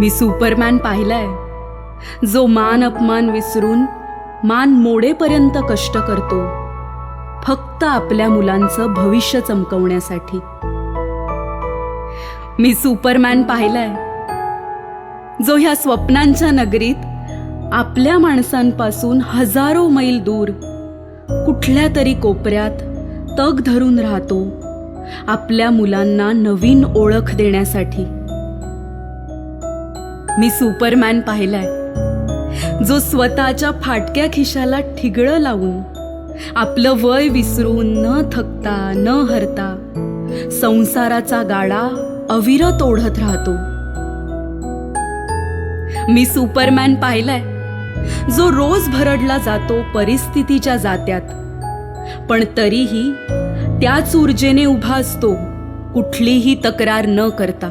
मी Superman पाहिलाय, जो मान अपमान विसरून मान मोडेपर्यंत कष्ट करतो, फक्त आपल्या मुलांचं भविष्य चमकवण्यासाठी. मी सुपरमॅन पाहिलाय, जो ह्या स्वप्नांच्या नगरीत आपल्या माणसांपासून हजारो मैल दूर कुठल्या तरी कोपऱ्यात तग धरून राहतो, आपल्या मुलांना नवीन ओळख देण्यासाठी. मी सुपरमॅन पाहिलाय, जो स्वतःच्या फाटक्या खिशाला ठिगळं लावून आपलं वय विसरून न थकता न हरता संसाराचा गाडा अविरत ओढत राहतो. मी सुपरमॅन पाहिलाय, जो रोज भरडला जातो परिस्थितीच्या जात्यात, पण तरीही त्याच ऊर्जेने उभा असतो, कुठलीही तक्रार न करता.